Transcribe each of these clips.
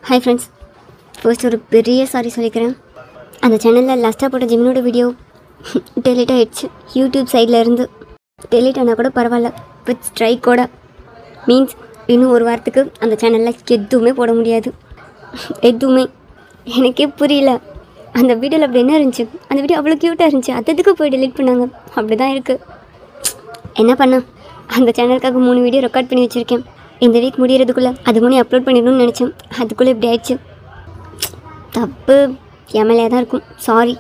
Hi friends, first ஒரு பெரிய sorry சொல்லிக்கிறேன். அந்த சேனலில் லாஸ்ட்டாக போட்ட ஜிம்னோட வீடியோ டெலிட் ஆகிடுச்சு. யூடியூப் சைடில் இருந்து டெலிட் ஆனால் கூட பரவாயில்ல, வித் ஸ்ட்ரைக்கோட மீன்ஸ் இன்னும் ஒரு வாரத்துக்கு அந்த சேனலில் எதுவுமே போட முடியாது. எதுவுமே எனக்கே புரியல. அந்த வீடியோவில் அப்படி என்ன இருந்துச்சு? அந்த வீடியோ அவ்வளோ க்யூட்டாக இருந்துச்சு, அதுக்கு போய் டெலிட் பண்ணாங்க. அப்படி தான் இருக்குது. என்ன பண்ண, அந்த சேனலுக்காக 3 வீடியோ ரெக்கார்ட் பண்ணி வச்சுருக்கேன். இந்த வீக் முடிகிறதுக்குள்ளே அது 3 அப்லோட் பண்ணிடணும்னு நினச்சேன். அதுக்குள்ளே இப்படி ஆயிடுச்சு. தப்பு எம்எல்ஏ தான் இருக்கும். சாரி.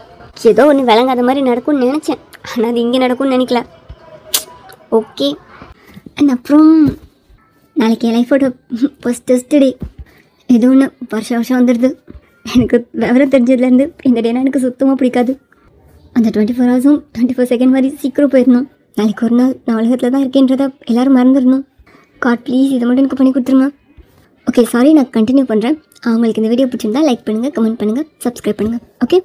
ஏதோ ஒன்று விளங்காத மாதிரி நடக்கும்னு நினச்சேன், ஆனால் அது இங்கே நடக்கும்னு நினைக்கல. ஓகே. அண்ட் அப்புறம் நாளைக்கு என் லைஃபோட ஃபஸ்ட் டெஸ்ட் டே. ஏதோ ஒன்று வருஷம் வந்துடுது. எனக்கு விவரம் தெரிஞ்சதுலேருந்து இந்த டேனா எனக்கு சுத்தமாக பிடிக்காது. அந்த 24 ஹவர்ஸும் 24 செகண்ட் மாதிரி சீக்கிரம் போயிடணும். நாளைக்கு ஒரு நாள் நான் உலகத்தில் தான் இருக்கேன்றதை எல்லோரும் மறந்துடணும். காட் ப்ளீஸ் இதை மட்டும் எனக்கு பண்ணி கொடுத்துருங்க. ஓகே, சாரி, நான் கண்டினியூ பண்ணுறேன். அவங்களுக்கு இந்த வீடியோ பிடிச்சிருந்தா லைக் பண்ணுங்கள், கமெண்ட் பண்ணுங்கள், சப்ஸ்கிரைப் பண்ணுங்கள். ஓகே.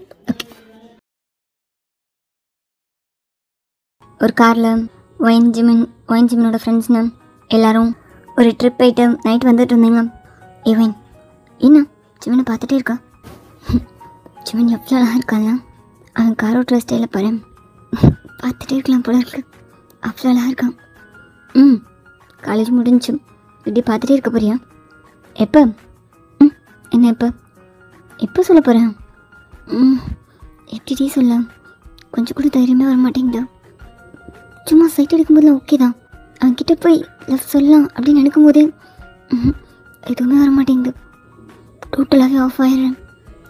ஒரு காரில் ஒயின் ஜிமனோட ஃப்ரெண்ட்ஸ்னு எல்லோரும் ஒரு ட்ரிப் போயிட்டு நைட் வந்துட்டு இருந்தீங்க. ஏவன் என்ன ஜிமனை பார்த்துட்டே இருக்கா? ஜிமன் எவ்வளோ அழகாக இருக்காங்க. அவன் கார் ஓட்டுற ஸ்டைலில் பாரு, பார்த்துட்டே இருக்கலாம் போல இருக்கு. அவ்வளோ அழகாக இருக்கான். காலேஜ் முடிஞ்சு இப்படி பார்த்துட்டே இருக்க போறியா? எப்போ? என்ன எப்போ சொல்ல போகிறேன்? எப்படி சொல்ல? கொஞ்சம் கூட தைரியமே வர மாட்டேங்குது. சும்மா சைட் அடிக்கும்போதுலாம் ஓகே தான். அவன்கிட்ட போய் லவ் சொல்லலாம் அப்படின்னு நினைக்கும் போதே எதுவுமே வர மாட்டேங்குது. டோட்டலாகவே ஆஃப் ஆயிடுறேன்.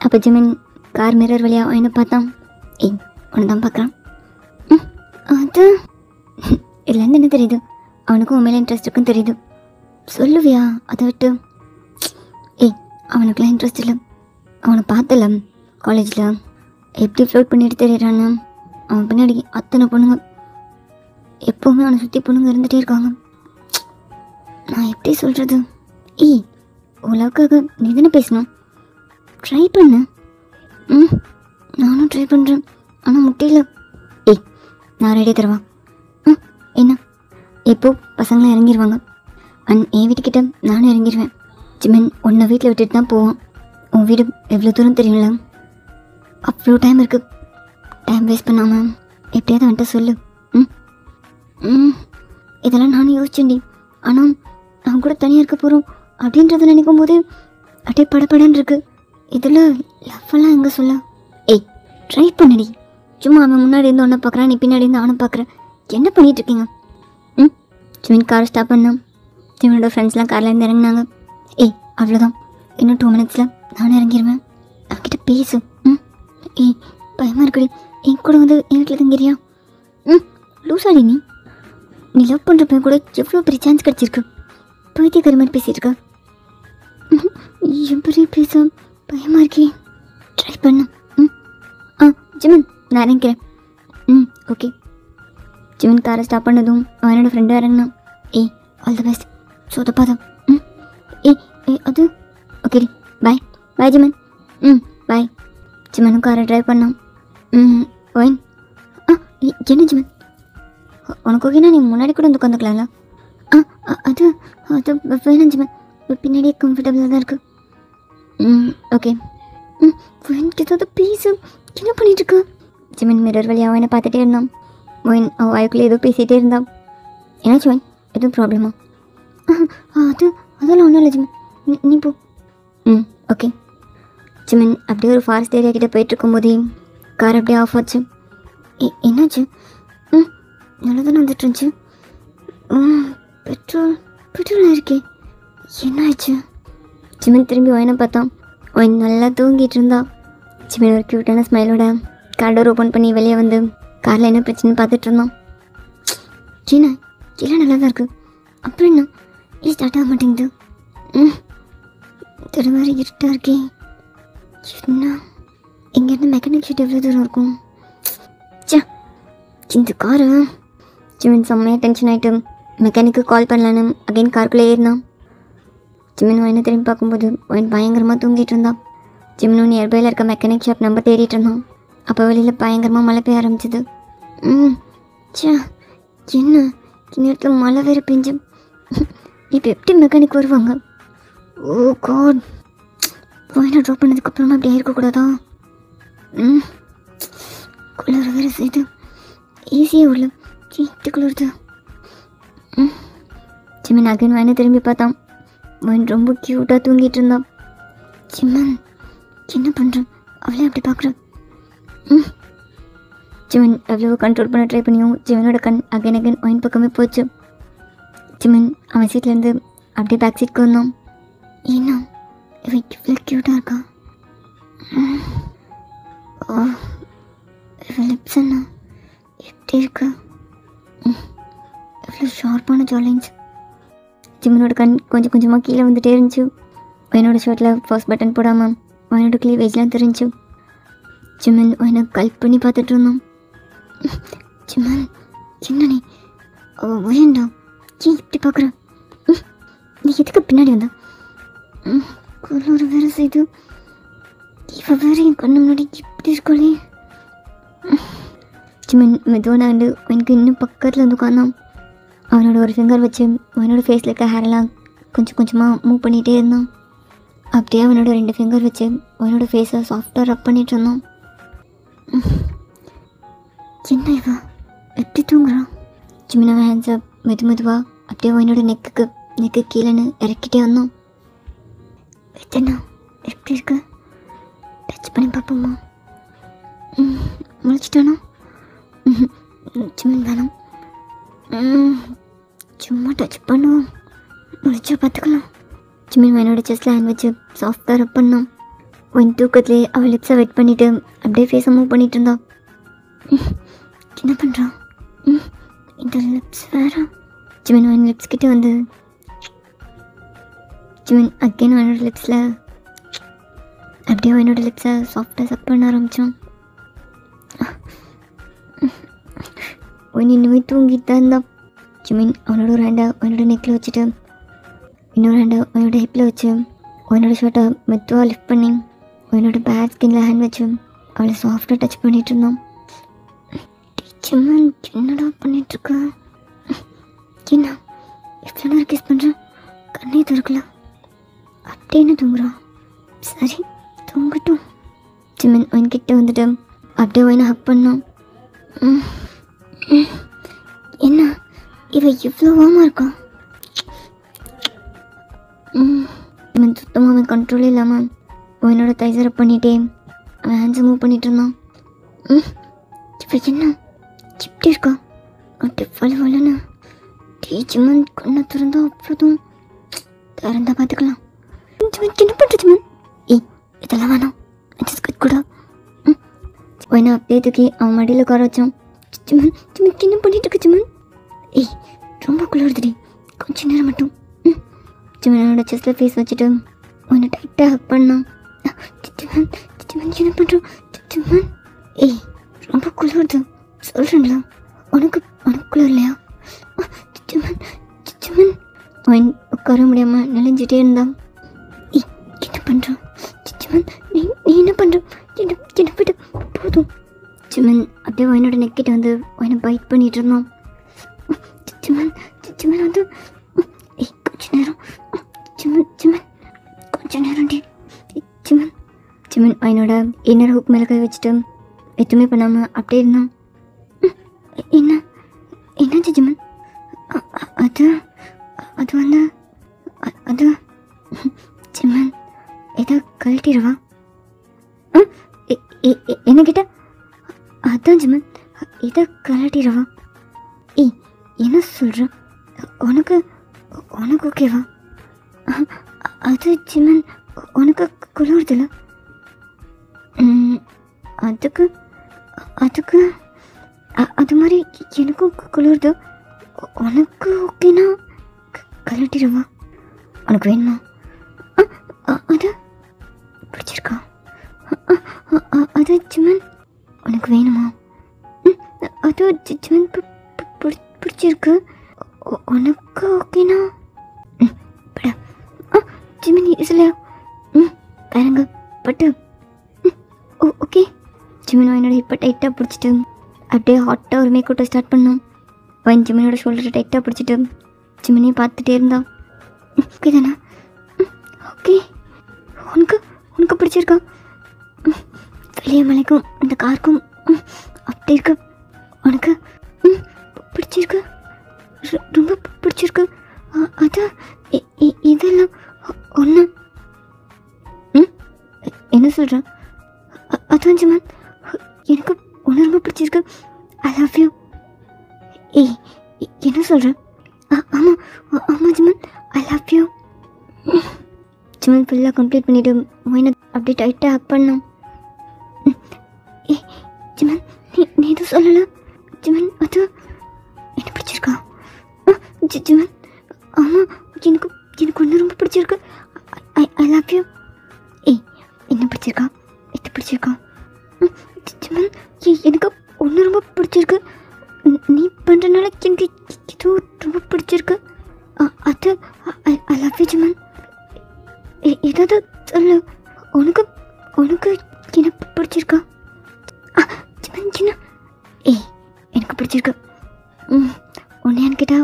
அப்போ ஜிமின் கார் மிரர் வழியாக என்ன பார்த்தான். ஒன்று தான் பார்க்குறான். அது இதுலேருந்து என்ன தெரியுது? அவனுக்கும் உண்மையில இன்ட்ரெஸ்ட் இருக்குன்னு தெரியுது. சொல்லுவியா? அதை விட்டு அவனுக்குலாம் இன்ட்ரெஸ்ட் இல்லை. அவனை பார்த்தல காலேஜில் எப்படி ஃப்ளோட் பண்ணிட்டு தெரியுறான்னு. அவன் பின்னாடி அத்தனை பொண்ணுங்க, எப்போவுமே அவனை சுற்றி பொண்ணுங்க இருந்துகிட்டே இருக்காங்க. நான் எப்படி சொல்கிறது? உலகாக நீ தானே பேசணும். ட்ரை பண்ண. நானும் ட்ரை பண்ணுறேன், ஆனால் முட்டையில். நான் ரெடி தருவா. என்ன எப்போ பசங்களாம் இறங்கிடுவாங்க. என் வீட்டுக்கிட்ட நானும் இறங்கிடுவேன். ஜிமன் உன்னை வீட்டில் விட்டுட்டு தான் போவான். உன் வீடு எவ்வளோ தூரம் தெரியும்ல? அவ்வளோ டைம் இருக்குது. டைம் வேஸ்ட் பண்ணாமல் எப்படியாவது வந்துட்டு சொல்லு. இதெல்லாம் நானும் யோசிச்சேன்டி. ஆனால் அவன் கூட தனியாக இருக்க போகிறோம் அப்படின்றத நினைக்கும் போது அப்படியே படப்படன்னு இருக்குது. இதில் லவ்வெல்லாம் எங்கே சொல்ல? ட்ரை பண்ணடி. சும்மா அவன் முன்னாடி இருந்து ஒன்றை பார்க்குறான், நீ பின்னாடி இருந்து அவனை பார்க்குறேன். என்ன பண்ணிகிட்டு இருக்கீங்க? ஜிமின் காரை ஸ்டாப் பண்ணான். ஜிமினோட ஃப்ரெண்ட்ஸ்லாம் கார்லேருந்து இறங்கினாங்க. அவ்வளோதான், இன்னும் 2 மினிட்ஸில் நானும் இறங்கிடுவேன். அவன்கிட்ட பேசு. பயமாக இருக்குடி. என் கூட வந்து என் வீட்டில் தங்கிறியா? லூசாடி நீ லவ் பண்ணுற பையன் கூட எவ்வளோ பெரிய சான்ஸ் கிடச்சிருக்கு. பைத்தியக்காரி மாதிரி பேசியிருக்க. எப்படி பேச பயமாக இருக்கே. ட்ரை பண்ண. ஜிமன் நான் இறங்கிறேன். ஓகே. ஜிமன் காரை ஸ்டாப் பண்ணதும் அவனோட ஃப்ரெண்டும் இறங்கினான். All the best. சொதப்பாதம். அது ஓகே. பாய் ஜிமன். பாய். ஜிமனும் காரை ட்ரைவ் பண்ணான். ஒயின் என்ன ஜிமன், உனக்கு ஓகேனா நீ முன்னாடி கூட வந்து உட்காந்துக்கலாம்ல? அது அது வேணாம் ஜிமன், பின்னாடியே கம்ஃபர்டபுளாக தான் இருக்குது. ஓகே. ஒயின்கிட்ட ஏதாவது பேசு. என்ன பண்ணிட்டுருக்க? ஜிமன் மிரர் வழியாக அவனை பார்த்துட்டே இருந்தான். ஒயின் அவன் வாய்க்குள்ளே ஏதோ பேசிகிட்டே இருந்தான். என்னாச்சு ஒயின், எதுவும் ப்ராப்ளமா? அதெல்லாம் ஒன்றும் இல்லை ஜிமன், நீ போ. ஓகே. ஜிமன் அப்படியே ஒரு ஃபாரஸ்ட் ஏரியா கிட்டே போயிட்டுருக்கும்போதே கார் அப்படியே ஆஃப் ஆச்சு. என்னாச்சு? நல்லா தானே வந்துட்டு இருந்துச்சு. பெட்ரோல் இருக்கே, என்ன ஆச்சு? ஜிமன் திரும்பி ஒயினை பார்த்தான். ஒயின் நல்லா தூங்கிட்டு இருந்தா. ஜிமன் ஒரு க்யூட்டான ஸ்மைலோட கார் டோர் ஓப்பன் பண்ணி வெளியே வந்து காரில் என்ன பிரச்சனைன்னு பார்த்துட்டு இருந்தான். ஜீனா எல்லாம் நல்லா தான் இருக்குது. அப்புறம் என்ன ஸ்டார்ட் ஆக மாட்டேங்குது? திரு மாதிரி இருட்டாக இருக்கே. என்ன இங்கேருந்து மெக்கானிக் ஷீட் எவ்வளோ தூரம் இருக்கும்? இந்த காரு. ஜிமன் செம்மையாக டென்ஷன் ஆகிட்டு மெக்கானிக்கு கால் பண்ணலான்னு அகைன் காருக்குள்ளே ஏறினான். ஜிமன் ஒயினை திரும்பி பார்க்கும்போது ஒயின் பயங்கரமாக தூங்கிட்டு இருந்தான். ஜிமனும் நியர்பையில் இருக்க மெக்கானிக் ஷாப் நம்பர் தேடிட்டு இருந்தான். அப்போ வெளியில் பயங்கரமாக மழை பெய்ய ஆரம்பிச்சிது. என்ன நேரத்தில் மழை வேறு பெஞ்சு இப்போ எப்படி மெக்கானிக் வருவாங்க? ஓ காட், ஒயினை ட்ராப் பண்ணதுக்கப்புறமா அப்படி இருக்கக்கூடாதா? குளிர் வேறு செய்து ஈஸியாக உள்ள சீட்டு குளிர்து. சிம்மன் அகைன் ஒயினை திரும்பி பார்த்தான். ஒயின் ரொம்ப க்யூட்டாக தூங்கிட்டு இருந்தான். சிம்மன் என்ன பண்ணுறான்? அவளே அப்படி பார்க்குறான். சிம்மன் எவ்வளோ கண்ட்ரோல் பண்ண ட்ரை பண்ணியும் சிம்மனோட கண் அகைன் ஒயின் பக்கமே போச்சு. சிம்மன் அவன் சீட்லேருந்து அப்படியே பேக் சீட்க்கு வந்தான். ஏன்னா இவன் இவ்வளோ க்யூட்டாக இருக்கா? இவன் லிப்ஸ் என்ன எப்படி இருக்கு? இவ்வளோ ஷார்ப்பான ஜாலின்ஸ். சிம்மனோட கண் கொஞ்சம் கொஞ்சமாக கீழே வந்துட்டே இருந்துச்சு. ஒயினோட ஷர்ட்டில் ஃபர்ஸ்ட் பட்டன் போடாமல் ஒயினோட க்ளீவேஜ்லாம் தெரிஞ்சு. சிம்மன் ஒயினை கல்ப் பண்ணி பார்த்துட்டு இருந்தான். சிம்மன் என்ன நீ ஒயண்டா ஏன் இப்படி பார்க்குற? நீ எதுக்கு பின்னாடி வந்தா? குளிர் வேறு செய்து இவ வேறு என் கண்ணு முன்னாடி இப்படி இருக்கோளே. சிம்மன் மெதுவாக நாண்டு ஒயினுக்கு இன்னும் பக்கத்தில் வந்து உட்காந்தான். அவனோட ஒரு ஃபிங்கர் வச்சு அவனோட ஃபேஸில் இருக்க ஹேரெல்லாம் கொஞ்சம் கொஞ்சமாக மூவ் பண்ணிகிட்டே இருந்தான். அப்படியே அவனோட 2 ஃபிங்கர் வச்சு அவனோட ஃபேஸை சாஃப்டாக ரப் பண்ணிகிட்டு இருந்தான். என்ன இவா எப்படி தூங்குறான்? சிம்மன் ஹேண்ட்ஸை மெதுவாக அப்படியே அவனோட நெக்கு கீழேன்னு இறக்கிட்டே வந்தான். எத்தனா எப்படி இருக்கு? டச் பண்ணி பார்ப்போமா? முழிச்சிட்டானா? சிம்மன் வேணாம், சும்மா டச் பண்ணுவோம், முழிச்சா பார்த்துக்கலாம். சிம்மன் என்னோட செஸ்ட்டில் ஹேண்ட் வச்சு சாஃப்டாக ரப் பண்ணான். ஒன் தூக்கத்துலேயே அவள் லிப்ஸை வெட் பண்ணிவிட்டு அப்படியே ஃபேஸை மூவ் பண்ணிகிட்டு இருந்தான். என்ன பண்ணுறான்? இந்த லிப்ஸ் வேறு. சிம்மன் ஒன் லிப்ஸ் கிட்டே வந்து சிம்மன் அகெயின் என்னோட லிப்ஸில் அப்படியே என்னோட லிப்ஸை சாஃப்டாக சப் பண்ண ஆரம்பித்தான். ஒன் இன்னுமே தூங்கிட்டு தான் இருந்தான். சிம்மன் அவனோட ஒரு ஹேண்டை அவனோட நெக்கில் வச்சுட்டு இன்னொரு ஹேண்டை அவனோட ஹிப்பில் வச்சு அவனோட ஷர்ட்டை மெதுவாக லிஃப்ட் பண்ணி அவனோட பேட் ஸ்கின்ல ஹேண்ட் வச்சு அவளை சாஃப்டாக டச் பண்ணிகிட்டு இருந்தான். சிம்மன் என்னடா பண்ணிகிட்ருக்க? என்ன எவ்வளோ நேரம் கிஸ் பண்ணுறான்? கண்ணே திறக்கல, அப்படியே என்ன தூங்குறான்? சரி தூங்கட்டும். சிம்மன் ஒயின்கிட்ட வந்துட்டு அப்படியே ஒயினை ஹக் பண்ணான். என்ன இவ இவ்வளோ வாமா இருக்கான்? அவன் சுத்தமாக அவன் கண்ட்ரோலே இல்லாமல் அவனோட தைசரை பண்ணிகிட்டே அவன் ஹேண்ட்ஸை மூவ் பண்ணிகிட்டு இருந்தான். இப்போ என்ன இப்படி இருக்கா? அப்படி வலுன்னு சிம்மன் கண்ணை திறந்தா அவ்வளோதும் திறந்தா பார்த்துக்கலாம். என்ன பண்ணுற சிம்மன்? இதெல்லாம் வேணாம், கூட ஒயினை அப்படியே தூக்கி அவன் மடியில் உட்கார வச்சான். சிம்மன் என்ன பண்ணிட்டு இருக்க சிம்மன்? ரொம்ப குளிர்துடி, கொஞ்சம் நேரம் மட்டும். சிம்மனோட செஸ்ட்டில் ஃபேஸ் வச்சுட்டு ஒயினை டைட்டாக ஹக் பண்ணான். சிம்மன் என்ன பண்ணுறான்? சிம்மன் ரொம்ப குளிர்து சொல்கிறேன்ல, உனக்கு குளிர் இல்லையா? சிம்மன் ஒயின் உட்கார முடியாமல் நெளிஞ்சிட்டே இருந்தான். என்ன பண்ணுறான்? சிம்மன் நீ என்ன பண்ணுற? என்ன விட்டு போதும். சிம்மன் அப்படியே ஒயினோட நெக்கிட்ட வந்து ஒயினை பைட் பண்ணிகிட்டு இருந்தான். சிம்மன் வந்து கொஞ்ச நேரம் கொஞ்ச நேரம் சிம்மன் ஒயினோட இன்னர் ஹுக் மேலே கை வச்சுட்டு எதுவுமே பண்ணாமல் அப்படியே இருந்தான். என்னாச்சு சிம்மன்? அது வந்து அது சிம்மன் ஏதோ கழட்டிடுவா? என்ன கிட்ட? அதான் சிம்மன் இதை கழட்டிடுவா? என்ன சொல்கிற? உனக்கு ஓகேவா? அது சிம்மன் உனக்கு குளிர்தில்ல? அதுக்கு அது மாதிரி எனக்கும் குளிர்து. உனக்கு ஓகேனா கழட்டிடுவா? உனக்கு வேணுமா? அது பிடிச்சிருக்கா? அது சிம்மன் உனக்கு வேணுமா? அது சிம்மன் பிடிச்சிருக்கு. உனக்கு ஓகேனா? பட சிம்மன் இல்லையா? பாருங்க பட்டு ஓகே. சிம்மன் என்னோட இப்போ டைட்டாக பிடிச்சிட்டு அப்படியே ஹாட்டாக ஒரு மேக்கோட்டை ஸ்டார்ட் பண்ணோம். அவன் சிம்மனோட ஷோல்டரை டைட்டாக பிடிச்சிட்டு சிம்மனையும் பார்த்துட்டே இருந்தான். ஓகே தானே? ஓகே. உனக்கு பிடிச்சிருக்கா? வெளியே மலைக்கும் இந்த காருக்கும் அப்படி இருக்கு. உனக்கு பிடிச்சிருக்கு? ரொம்ப பிடிச்சிருக்கு. அதான் இதெல்லாம் ஒன்று. என்ன சொல்கிறேன்? அதான் ஜிமன், எனக்கு ஒன்று ரொம்ப பிடிச்சிருக்கு. ஐ லவ் யூ. ஏய், என்ன சொல்கிறேன்? ஆமாம் ஆமாம் ஜிமன், ஐ லவ் யூ. ஜிமன் ஃபுல்லாக கம்ப்ளீட் பண்ணிவிட்டு மொயினை அப்படியே டைட்டாக ஹக் பண்ணோம். ஏ ஜிமன், நீ எதுவும் சொல்லலை? ஜிமன், அது என்ன பிடிச்சிருக்கா? ஜிமன், ஆமாம், எனக்கு ஒன்று ரொம்ப பிடிச்சிருக்கு. ஐ லவ் யூ. ஏய், என்ன பிடிச்சிருக்கா? எது பிடிச்சிருக்கா? ஜிமன், எனக்கு ஒன்று ரொம்ப பிடிச்சிருக்கு. நீ பண்ணுறதுனால எனக்கு இது ரொம்ப பிடிச்சிருக்கு. அது ஐ லவ் யூ ஜிமன். ஏதாவது சொல்லு. உனக்கு என்ன பிடிச்சிருக்கா? ஜிமன் சின்ன, ஏய், எனக்கு பிடிச்சிருக்கு. ஒன்று என்கிட்ட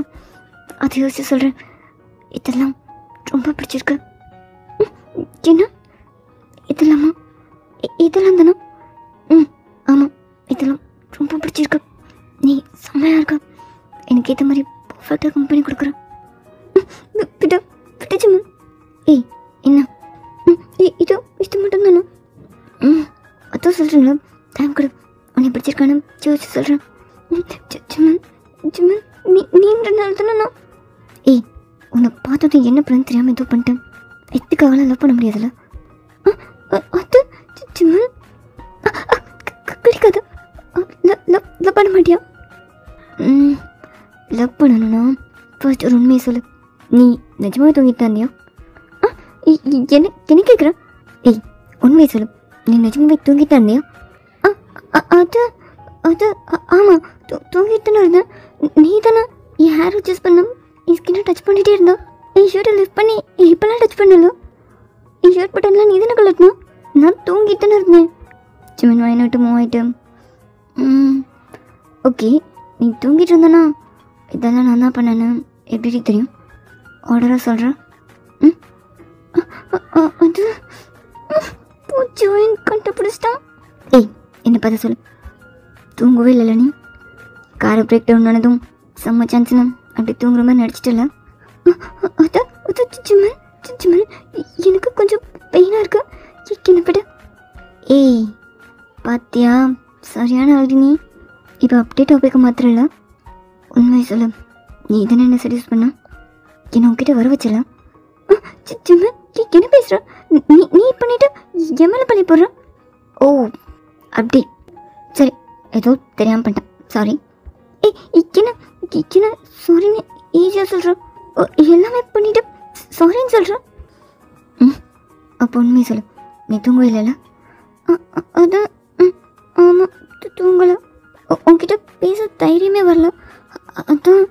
அது யோசிச்சு சொல்கிறேன். இதெல்லாம் ரொம்ப பிடிச்சிருக்கு. என்ன இதெல்லாமா? இதெல்லாம் தானே? ஆமாம், இதெல்லாம் ரொம்ப பிடிச்சிருக்கு. நீ செம்மையாக இருக்க. எனக்கு ஏற்ற மாதிரி பர்ஃபெக்டாக கம்பெனி கொடுக்குறேன். விட்டு ஜிமன். ஏய், என்ன இது மட்டும் தானே? அதான் சொல்கிறீங்களா? டைம் கொடு. உன்னை பிடிச்சிருக்கானு யோசிச்சு சொல்கிறேன். ஜிமன் ஜிமன், நீன்றனால தானே நான். ஏய், உன்னை பார்த்ததும் என்ன பண்ணு தெரியாமல் ஏதோ பண்ணிட்டேன். எதுக்காகலாம் லவ் பண்ண முடியாதுல்ல? அது ஜிமன் கிடைக்காது. லவ் பண்ண மாட்டியா? லவ் பண்ணணும்னா ஃபர்ஸ்ட் ஒரு உண்மையை சொல்லு. நீ நிஜமாவே தூங்கிட்டு இருந்தியா? என்ன கேட்குறேன்? ஏய், உண்மையை சொல்லு. நீ நிஜமாவே தூங்கிட்டு இருந்தியா? அது ஆமாம், தூங்கிட்டு தானே இருந்தேன். நீ தானே என் ஹேர் அட்ஜஸ்ட் பண்ண என் ஸ்கின்னை டச் பண்ணிகிட்டே இருந்தா. என் ஷர்ட்டை லிஃப்ட் பண்ணி இப்போல்லாம் டச் பண்ணல. என் ஷர்ட் பட்டன்லாம் நீ தானே கலட்டணும். நான் தூங்கிட்டு தானே இருந்தேன். ஜிமன் வாயினை விட்டு மூவ் ஆகிட்டு. ஓகே, நீ தூங்கிட்டு இருந்தனா இதெல்லாம் நான் தான் பண்ணேன்னு எப்படி தெரியும்? ஆர்டராக சொல்கிறேன். அது ஜோயின் கண்டுபிடிச்சிட்டான். ஏய், என்ன பார்த்து சொல்லு. தூங்கவே இல்லைல்ல நீ? காரை பிரேக் டவுன் ஆனதும் செம்ம சான்ஸ்னு அப்படி தூங்குற மாதிரி நடிச்சிட்டல? அது ஜிமன், எனக்கு கொஞ்சம் பெயினாக இருக்கு. என்ன விட. ஏய், பாத்தியா, சரியான ஆல்ரெடி நீ. இப்போ அப்படியே டாபிக்கை மாத்திரல. உண்மையை சொல்லு. நீ தானே என்ன சஜஸ்ட் பண்ண? என்ன உங்ககிட்ட வர வச்சல? ஜிமன், என்ன பேசுகிற? நீ பண்ணிட்டு என் மேலே பண்ணி போடுற? ஓ, அப்படி. சரி, ஏதோ தெரியாமல் பண்ணிட்டேன், சாரி. ஏய், என்ன சாரின்னு ஈஸியாக சொல்கிறேன். எல்லாமே பண்ணிவிட்டு சாரின்னு சொல்கிறேன். அப்போ உண்மையை சொல்லு. நீ தூங்கவே இல்லைல்ல? அது ஆமாம், தூங்கலை. உங்ககிட்ட பேச தைரியமே வரல. அதான்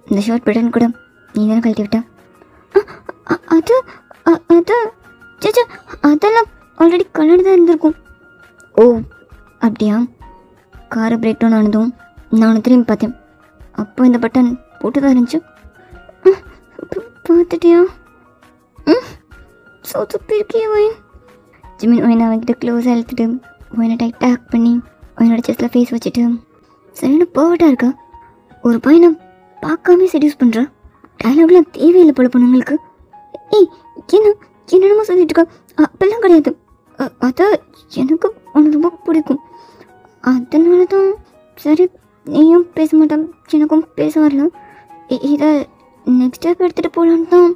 இந்த ஷர்ட் பட்டன் கூட நீ தானே கழட்டி விட்ட? அது சேச்சா, அதெல்லாம் ஆல்ரெடி கலர் தான் இருந்திருக்கும். ஓ, அப்படியா? காரை பிரேக் டவுன் ஆனதும் நான் திரும்பி பார்த்தேன். அப்போ இந்த பட்டன் போட்டு தான் இருந்துச்சு. பார்த்துட்டியா? சோத்து இருக்கியா ஒயின்? ஜிமின் ஒயினை அவன்கிட்ட க்ளோஸாக இழுத்துட்டு ஒயினை டைட்டாக ஹேக் பண்ணி ஒயினோட செஸ்ட்டில் ஃபேஸ் வச்சுட்டு சரியான பர்ஃபெக்டாக இருக்கா. ஒரு பையனை பார்க்காம செடியூஸ் பண்ணுறா. டைலாக்லாம் தேவையில்லை போல பொண்ணுங்களுக்கு. ஏய், என்னென்னமோ சொல்லிட்டு இருக்கா. அப்பெல்லாம் கிடையாது. அதான் எனக்கு உனக்கு ரொம்ப பிடிக்கும். அதனால தான் சரி, நீயும் பேச மாட்டான், எனக்கும் பேச வரல. இதை நெக்ஸ்ட் ஸ்டெப் எடுத்துகிட்டு போகலான்னு தான்.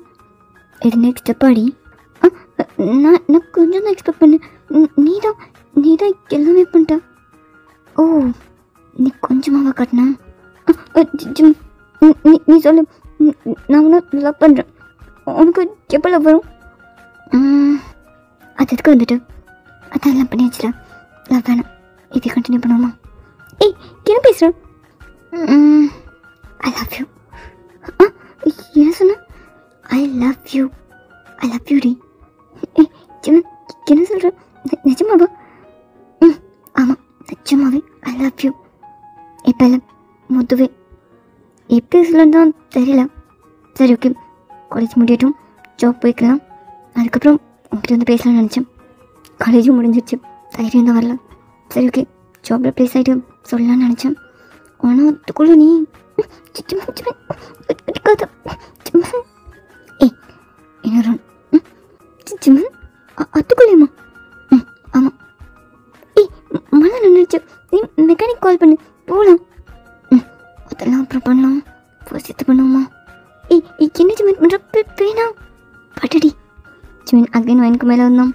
இது நெக்ஸ்ட் ஸ்டெப்பாடி? நான் கொஞ்சம் தான் எக்ஸ்பெக்ட் பண்ணேன். நீ தான் எல்லாமே பண்ணிட்ட. ஓ, நீ கொஞ்சமாவா காட்டினா? நீ சொல்லு. நான் ஒன்றும் லவ் பண்ணுறேன். உனக்கு எப்போ லவ் வரும்? அது எதுக்கு வந்துட்டு? அதெல்லாம் பண்ணி வச்சுட்டேன். லவ் வேணாம், இதை கண்டினியூ பண்ணுவோமா? ஏய், என்ன பேசுகிறேன்? I love you. என்ன சொன்ன? ஐ லவ் யூ டி. ஏய் ஜிமன், என்ன சொல்கிறேன்? நிஜமாவா? ஆமாம், நிஜமாவே ஐ லவ் யூ. இப்போ இல்லை, மொத்தவே. எப்படி சொல்லணும் தான் தெரியல. சரி, ஓகே, காலேஜ் முடியட்டும், ஜாப் போய்க்கலாம். அதுக்கப்புறம் உங்ககிட்ட வந்து பேசலாம்னு நினச்சேன். காலேஜும் முடிஞ்சிருச்சு, தைரியம் தான் வரல. சரி ஓகே, ஜாபில் ப்ளேஸ் ஆகிட்டு சொல்லலாம்னு நினச்சேன். ஆனால் அதுக்குள்ளே நீ இன்னொரு அதுக்குள்ளேயுமா? ஆமாம். மழை நின்றுச்சு, நீ மெக்கானிக் கால் பண்ணு, போகலாம். அதெல்லாம் அப்புறம் பண்ணலாம், ஃபர்ஸ்ட் இது பண்ணுவோமா? என்ன ஜிமின் பண்ணுற பேனா பட்டடி. ஜிமின் அகைன் வயனுக்கு மேலே வந்தோம்.